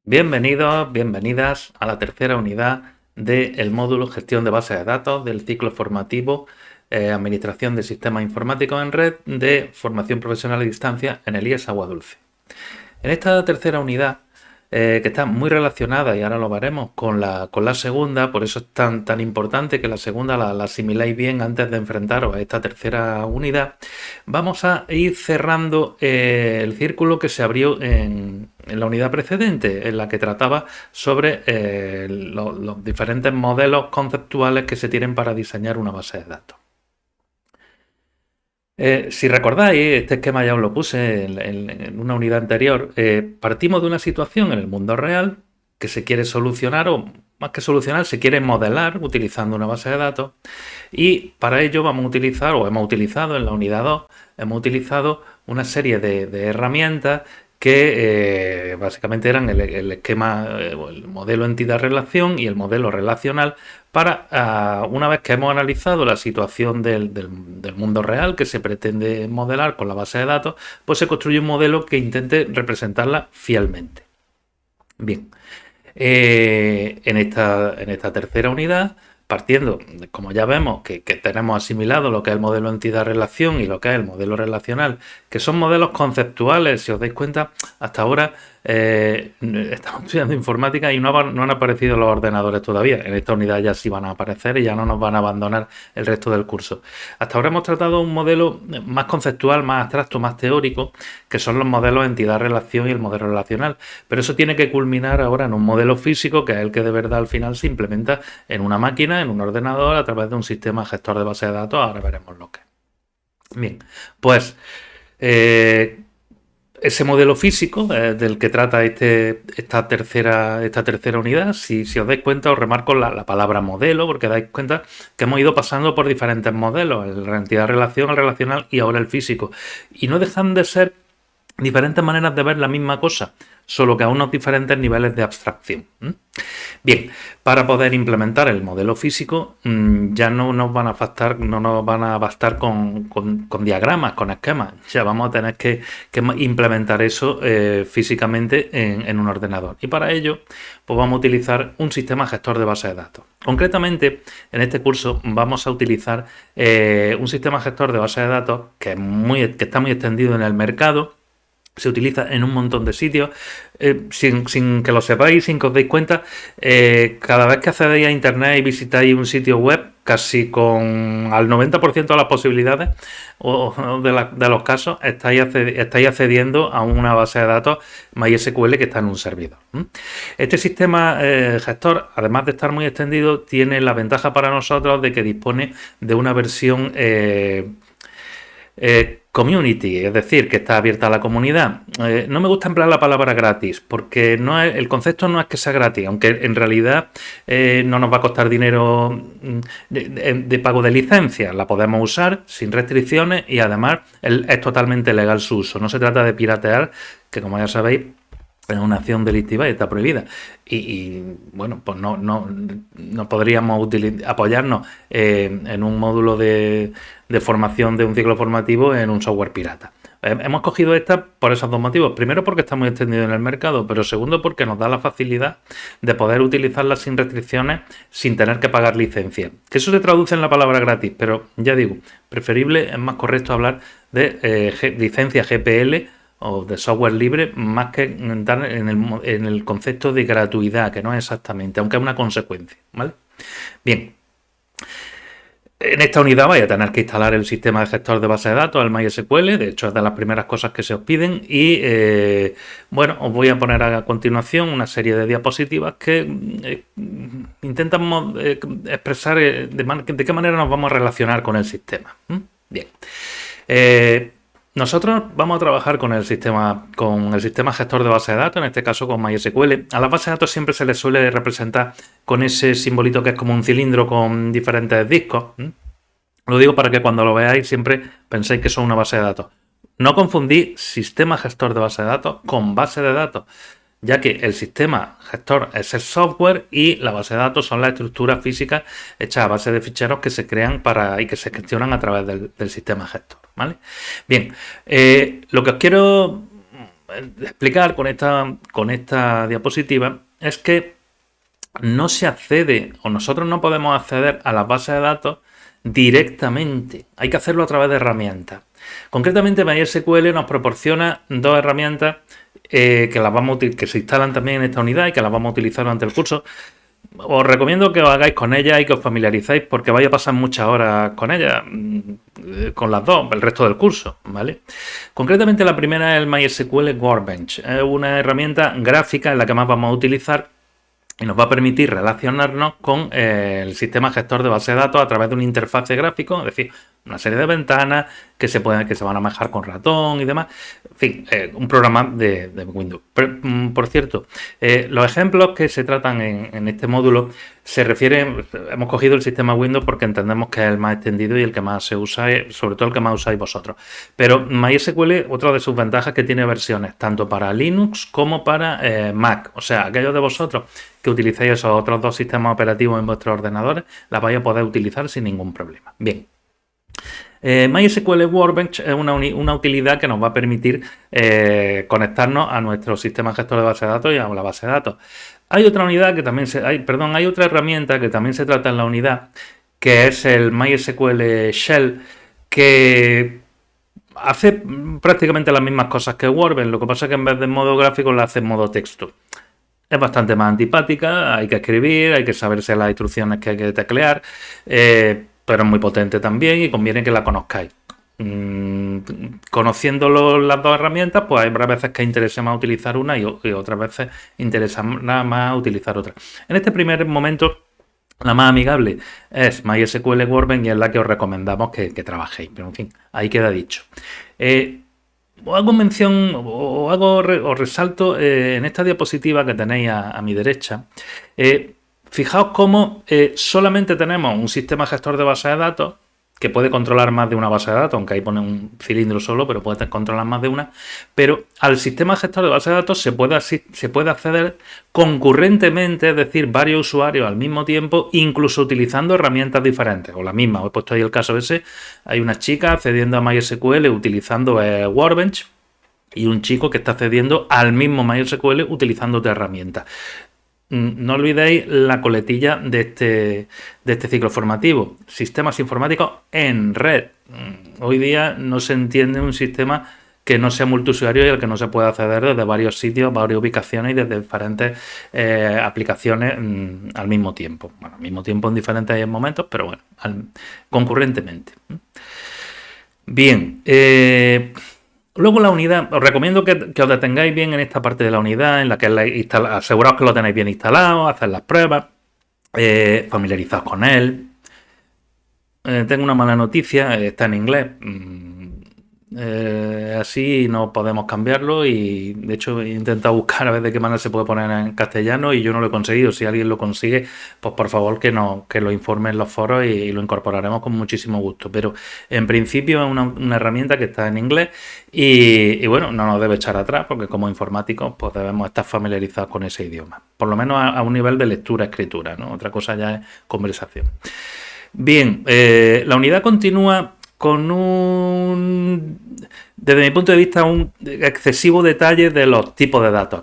Bienvenidos, bienvenidas a la tercera unidad del módulo Gestión de bases de datos del ciclo formativo Administración de Sistemas Informáticos en Red de Formación Profesional a Distancia en el IES Agua Dulce. En esta tercera unidad, que está muy relacionada, y ahora lo veremos, con la segunda, por eso es tan importante que la segunda la asimiléis bien antes de enfrentaros a esta tercera unidad, vamos a ir cerrando el círculo que se abrió en la unidad precedente, en la que trataba sobre los diferentes modelos conceptuales que se tienen para diseñar una base de datos. Si recordáis, este esquema ya os lo puse en una unidad anterior. Partimos de una situación en el mundo real que se quiere solucionar, o más que solucionar, se quiere modelar utilizando una base de datos. Y para ello vamos a utilizar, o hemos utilizado en la unidad 2, hemos utilizado una serie de herramientas que básicamente eran el esquema, el modelo entidad-relación y el modelo relacional para, una vez que hemos analizado la situación del mundo real que se pretende modelar con la base de datos, pues se construye un modelo que intente representarla fielmente. Bien, en esta tercera unidad, partiendo, como ya vemos, que tenemos asimilado lo que es el modelo entidad-relación y lo que es el modelo relacional, que son modelos conceptuales, si os dais cuenta, hasta ahora estamos estudiando informática y no han aparecido los ordenadores todavía. En esta unidad ya sí van a aparecer y ya no nos van a abandonar el resto del curso. Hasta ahora hemos tratado un modelo más conceptual, más abstracto, más teórico, que son los modelos entidad-relación y el modelo relacional. Pero eso tiene que culminar ahora en un modelo físico, que es el que de verdad al final se implementa en una máquina, en un ordenador, a través de un sistema gestor de base de datos. Ahora veremos lo que es. Bien, pues ese modelo físico del que trata esta tercera unidad, si os dais cuenta, os remarco la palabra modelo, porque dais cuenta que hemos ido pasando por diferentes modelos, la entidad-relación, el relacional y ahora el físico. Y no dejan de ser diferentes maneras de ver la misma cosa, solo que a unos diferentes niveles de abstracción. Bien, para poder implementar el modelo físico ya no nos van a bastar con diagramas, con esquemas. Ya vamos a tener que implementar eso físicamente en un ordenador. Y para ello, pues vamos a utilizar un sistema gestor de base de datos. Concretamente, en este curso vamos a utilizar un sistema gestor de base de datos que está muy extendido en el mercado. Se utiliza en un montón de sitios, sin que lo sepáis, sin que os deis cuenta. Cada vez que accedéis a internet y visitáis un sitio web, casi con al 90% de las posibilidades o de los casos, estáis accediendo a una base de datos MySQL que está en un servidor. Este sistema gestor, además de estar muy extendido, tiene la ventaja para nosotros de que dispone de una versión community, es decir, que está abierta a la comunidad. No me gusta emplear la palabra gratis, porque el concepto no es que sea gratis, aunque en realidad no nos va a costar dinero de pago de licencia. La podemos usar sin restricciones y además es totalmente legal su uso. No se trata de piratear, que como ya sabéis, es una acción delictiva y está prohibida. Y bueno, pues no podríamos apoyarnos en un módulo de formación de un ciclo formativo en un software pirata. Hemos cogido esta por esos dos motivos. Primero, porque está muy extendido en el mercado, pero segundo, porque nos da la facilidad de poder utilizarla sin restricciones, sin tener que pagar licencia. Que eso se traduce en la palabra gratis, pero ya digo, preferible, es más correcto hablar de licencia GPL o de software libre, más que entrar en el concepto de gratuidad, que no es exactamente, aunque es una consecuencia, ¿vale? Bien. En esta unidad vais a tener que instalar el sistema de gestor de base de datos, el MySQL, de hecho es de las primeras cosas que se os piden y bueno, os voy a poner a continuación una serie de diapositivas que intentan expresar de qué manera nos vamos a relacionar con el sistema. Bien. Nosotros vamos a trabajar con el sistema gestor de base de datos, en este caso con MySQL. A las bases de datos siempre se les suele representar con ese simbolito que es como un cilindro con diferentes discos. Lo digo para que cuando lo veáis siempre penséis que son una base de datos. No confundís sistema gestor de base de datos con base de datos, ya que el sistema gestor es el software y la base de datos son las estructuras físicas hechas a base de ficheros que se crean y que se gestionan a través del sistema gestor, ¿vale? Bien, lo que os quiero explicar con esta diapositiva es que no se accede, o nosotros no podemos acceder a las bases de datos directamente. Hay que hacerlo a través de herramientas. Concretamente, MySQL nos proporciona dos herramientas que se instalan también en esta unidad y que las vamos a utilizar durante el curso. Os recomiendo que os hagáis con ellas y que os familiarizáis porque vais a pasar muchas horas con ellas, con las dos, el resto del curso, ¿vale? Concretamente la primera es el MySQL Workbench. Es una herramienta gráfica en la que más vamos a utilizar y nos va a permitir relacionarnos con el sistema gestor de base de datos a través de una interfaz gráfico, es decir, una serie de ventanas que se van a manejar con ratón y demás. En fin, un programa de Windows. Por cierto, los ejemplos que se tratan en este módulo se refieren, hemos cogido el sistema Windows porque entendemos que es el más extendido y el que más se usa, sobre todo el que más usáis vosotros. Pero MySQL, otra de sus ventajas es que tiene versiones tanto para Linux como para Mac. O sea, aquellos de vosotros que utilicéis esos otros dos sistemas operativos en vuestros ordenadores, las vais a poder utilizar sin ningún problema. Bien. MySQL Workbench es una utilidad que nos va a permitir conectarnos a nuestro sistema gestor de base de datos y a la base de datos. Hay otra unidad que también hay otra herramienta que también se trata en la unidad, que es el MySQL Shell, que hace prácticamente las mismas cosas que Workbench. Lo que pasa es que en vez de modo gráfico la hace en modo texto. Es bastante más antipática, hay que escribir, hay que saberse las instrucciones que hay que teclear, pero es muy potente también y conviene que la conozcáis. Conociendo las dos herramientas, pues hay veces que interesa más utilizar una y otras veces interesa más utilizar otra. En este primer momento, la más amigable es MySQL Workbench y es la que os recomendamos que trabajéis. Pero en fin, ahí queda dicho. Os hago mención, os resalto en esta diapositiva que tenéis a mi derecha. Fijaos cómo solamente tenemos un sistema gestor de base de datos que puede controlar más de una base de datos, aunque ahí pone un cilindro solo, pero puede controlar más de una. Pero al sistema gestor de base de datos se puede acceder concurrentemente, es decir, varios usuarios al mismo tiempo, incluso utilizando herramientas diferentes, o la misma. Os he puesto ahí el caso ese. Hay una chica accediendo a MySQL utilizando Workbench y un chico que está accediendo al mismo MySQL utilizando otra herramienta. No olvidéis la coletilla de este ciclo formativo. Sistemas informáticos en red. Hoy día no se entiende un sistema que no sea multiusuario y al que no se pueda acceder desde varios sitios, varias ubicaciones y desde diferentes aplicaciones al mismo tiempo. Bueno, al mismo tiempo en diferentes momentos, pero bueno, concurrentemente. Bien. Luego la unidad, os recomiendo que os detengáis bien en esta parte de la unidad, en la que aseguraos que lo tenéis bien instalado, hacer las pruebas, familiarizaos con él. Tengo una mala noticia, está en inglés. Así no podemos cambiarlo y de hecho he intentado buscar a ver de qué manera se puede poner en castellano y yo no lo he conseguido. Si alguien lo consigue, pues por favor que lo informe en los foros y lo incorporaremos con muchísimo gusto. Pero en principio es una herramienta que está en inglés y bueno, no nos debe echar atrás porque como informáticos pues debemos estar familiarizados con ese idioma. Por lo menos a un nivel de lectura-escritura, ¿no? Otra cosa ya es conversación. Bien, la unidad continúa con desde mi punto de vista, un excesivo detalle de los tipos de datos.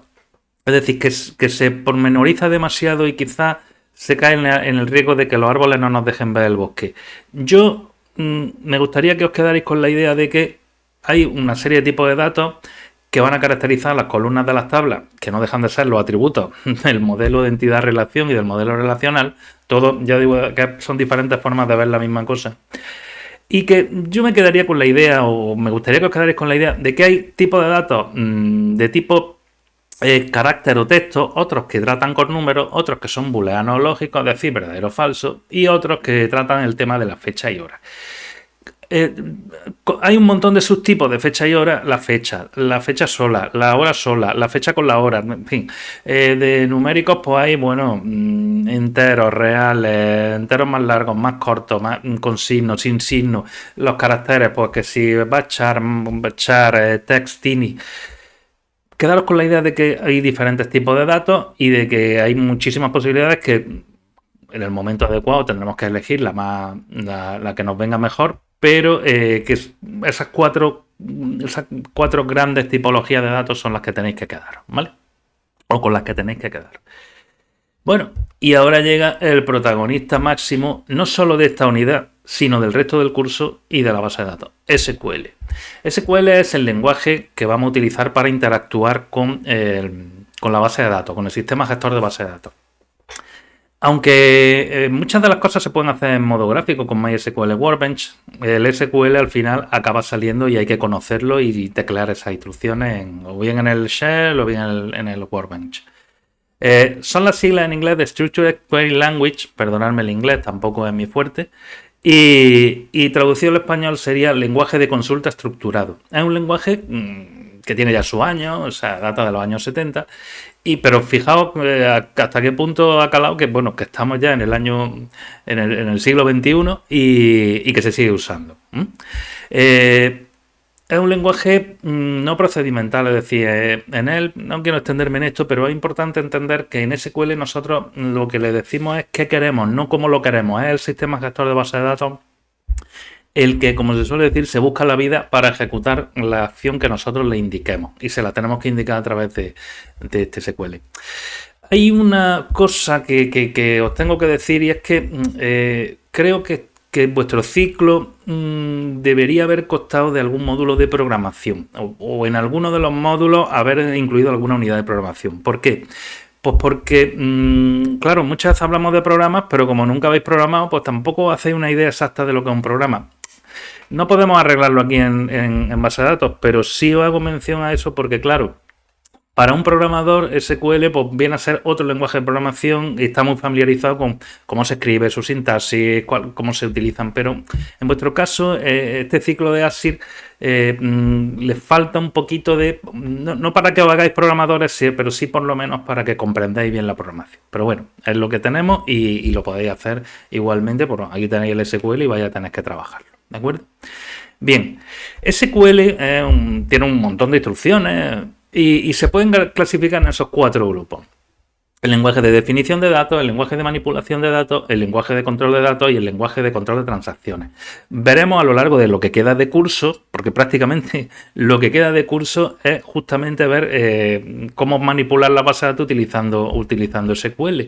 Es decir, que se pormenoriza demasiado y quizás se cae en el riesgo de que los árboles no nos dejen ver el bosque. Yo me gustaría que os quedarais con la idea de que hay una serie de tipos de datos que van a caracterizar las columnas de las tablas, que no dejan de ser los atributos del modelo de entidad-relación y del modelo relacional. Todo, ya digo, que son diferentes formas de ver la misma cosa. Y que yo me quedaría con la idea, o me gustaría que os quedarais con la idea, de que hay tipos de datos de tipo carácter o texto, otros que tratan con números, otros que son booleanos lógicos, es decir, verdadero o falso, y otros que tratan el tema de la fecha y hora. Hay un montón de subtipos de fecha y hora, la fecha sola, la hora sola, la fecha con la hora, en fin. De numéricos pues hay, bueno, enteros, reales, enteros más largos, más cortos, con signos, sin signos, los caracteres, pues que si bachar, text, tini. Quedaros con la idea de que hay diferentes tipos de datos y de que hay muchísimas posibilidades que en el momento adecuado tendremos que elegir la que nos venga mejor, pero que esas 4 esas 4 grandes tipologías de datos son las que tenéis que quedar, ¿vale? O con las que tenéis que quedar. Bueno, y ahora llega el protagonista máximo, no solo de esta unidad, sino del resto del curso y de la base de datos, SQL. SQL es el lenguaje que vamos a utilizar para interactuar con la base de datos, con el sistema gestor de base de datos. Aunque muchas de las cosas se pueden hacer en modo gráfico con MySQL Workbench, el SQL al final acaba saliendo y hay que conocerlo y teclear esas instrucciones o bien en el Shell o bien en el Workbench. Son las siglas en inglés de Structured Query Language, perdonadme el inglés, tampoco es mi fuerte, y traducido al español sería lenguaje de consulta estructurado. Es un lenguaje que tiene ya sus años, o sea, data de los años 70, pero fijaos hasta qué punto ha calado que, bueno, que estamos ya en el siglo XXI y que se sigue usando. Es un lenguaje no procedimental, es decir, en él, no quiero extenderme en esto, pero es importante entender que en SQL nosotros lo que le decimos es qué queremos, no cómo lo queremos. Es el sistema gestor de base de datos el que, como se suele decir, se busca la vida para ejecutar la acción que nosotros le indiquemos y se la tenemos que indicar a través de este SQL. Hay una cosa que os tengo que decir y es que creo que vuestro ciclo debería haber constado de algún módulo de programación o en alguno de los módulos haber incluido alguna unidad de programación. ¿Por qué? Pues porque, claro, muchas veces hablamos de programas, pero como nunca habéis programado, pues tampoco hacéis una idea exacta de lo que es un programa. No podemos arreglarlo aquí en base de datos, pero sí os hago mención a eso porque, claro, para un programador SQL pues, viene a ser otro lenguaje de programación y está muy familiarizado con cómo se escribe, su sintaxis, cómo se utilizan. Pero en vuestro caso, este ciclo de ASIR le falta un poquito de... No para que os hagáis programadores, sí, pero sí por lo menos para que comprendáis bien la programación. Pero bueno, es lo que tenemos y lo podéis hacer igualmente. Pues, aquí tenéis el SQL y vais a tener que trabajarlo. ¿De acuerdo? Bien, SQL tiene un montón de instrucciones y se pueden clasificar en esos 4 grupos. El lenguaje de definición de datos, el lenguaje de manipulación de datos, el lenguaje de control de datos y el lenguaje de control de transacciones. Veremos a lo largo de lo que queda de curso, porque prácticamente lo que queda de curso es justamente ver cómo manipular la base de datos utilizando SQL.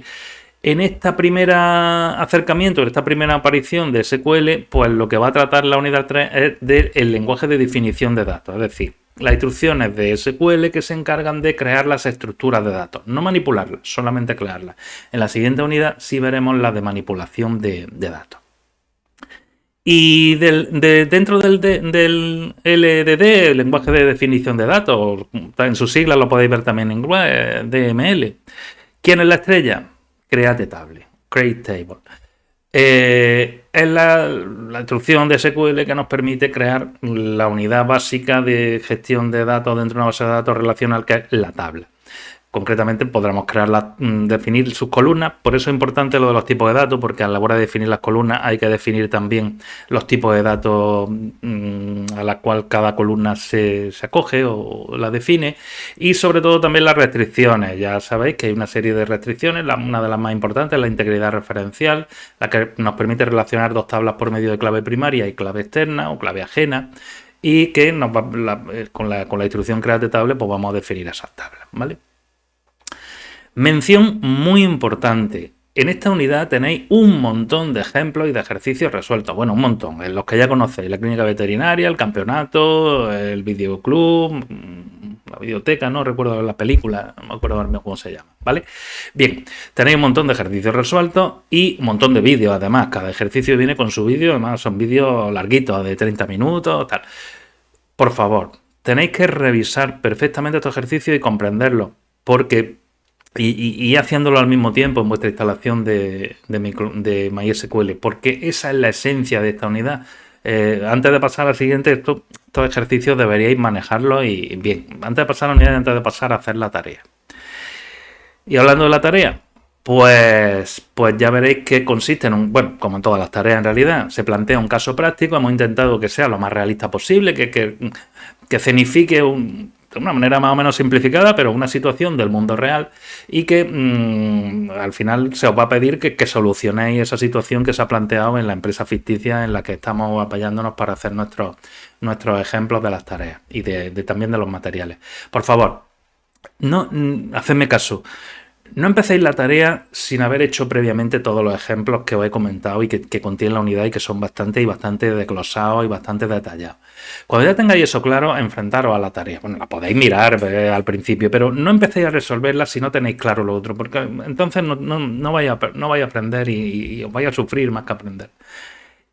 En esta primera acercamiento, en esta primera aparición de SQL, pues lo que va a tratar la unidad 3 es del lenguaje de definición de datos, es decir, las instrucciones de SQL que se encargan de crear las estructuras de datos, no manipularlas, solamente crearlas. En la siguiente unidad sí veremos la de manipulación de datos. Y dentro del LDD, el lenguaje de definición de datos, en sus siglas lo podéis ver también en inglés, DML. ¿Quién es la estrella? Create Table. Es la instrucción de SQL que nos permite crear la unidad básica de gestión de datos dentro de una base de datos relacional que es la tabla. Concretamente podremos definir sus columnas, por eso es importante lo de los tipos de datos, porque a la hora de definir las columnas hay que definir también los tipos de datos a la cual cada columna se acoge o la define, y sobre todo también las restricciones. Ya sabéis que hay una serie de restricciones, una de las más importantes es la integridad referencial, la que nos permite relacionar 2 tablas por medio de clave primaria y clave externa o clave ajena, y que con la instrucción create table pues vamos a definir esas tablas, ¿vale? Mención muy importante. En esta unidad tenéis un montón de ejemplos y de ejercicios resueltos. Bueno, un montón. En los que ya conocéis. La clínica veterinaria, el campeonato, el videoclub, la videoteca, no recuerdo la película, no me acuerdo cómo se llama, ¿vale? Bien, tenéis un montón de ejercicios resueltos y un montón de vídeos además. Cada ejercicio viene con su vídeo, además son vídeos larguitos, de 30 minutos, tal. Por favor, tenéis que revisar perfectamente estos ejercicios y comprenderlos, porque... Y haciéndolo al mismo tiempo en vuestra instalación de MySQL, porque esa es la esencia de esta unidad. Antes de pasar al siguiente, estos ejercicios deberíais manejarlos y bien, antes de pasar a la unidad y antes de pasar a hacer la tarea. Y hablando de la tarea, pues ya veréis que consiste en bueno, como en todas las tareas en realidad, se plantea un caso práctico, hemos intentado que sea lo más realista posible, que escenifique de una manera más o menos simplificada, pero una situación del mundo real y que al final se os va a pedir que solucionéis esa situación que se ha planteado en la empresa ficticia en la que estamos apoyándonos para hacer nuestros ejemplos de las tareas y también de los materiales. Por favor, no, hacedme caso. No empecéis la tarea sin haber hecho previamente todos los ejemplos que os he comentado y que contiene la unidad y que son bastante desglosados y bastante detallados. Cuando ya tengáis eso claro, enfrentaros a la tarea. Bueno, la podéis mirar al principio, pero no empecéis a resolverla si no tenéis claro lo otro, porque entonces no vais a aprender y os vais a sufrir más que aprender.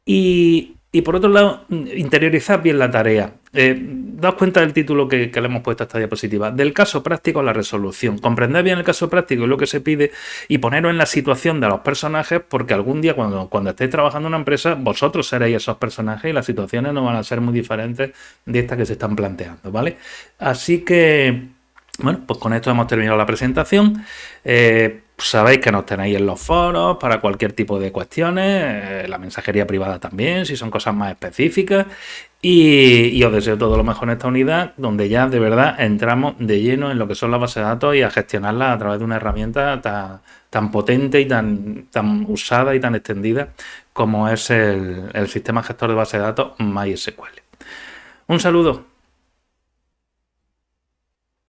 Y por otro lado, interiorizad bien la tarea. Daos cuenta del título que le hemos puesto a esta diapositiva. Del caso práctico a la resolución. Comprended bien el caso práctico y lo que se pide y poneros en la situación de los personajes porque algún día cuando estéis trabajando en una empresa, vosotros seréis esos personajes y las situaciones no van a ser muy diferentes de estas que se están planteando, ¿vale? Así que, bueno, pues con esto hemos terminado la presentación. Sabéis que nos tenéis en los foros para cualquier tipo de cuestiones, la mensajería privada también, si son cosas más específicas. Y os deseo todo lo mejor en esta unidad, donde ya de verdad entramos de lleno en lo que son las bases de datos y a gestionarlas a través de una herramienta tan potente y tan usada y tan extendida como es el sistema gestor de bases de datos MySQL. Un saludo.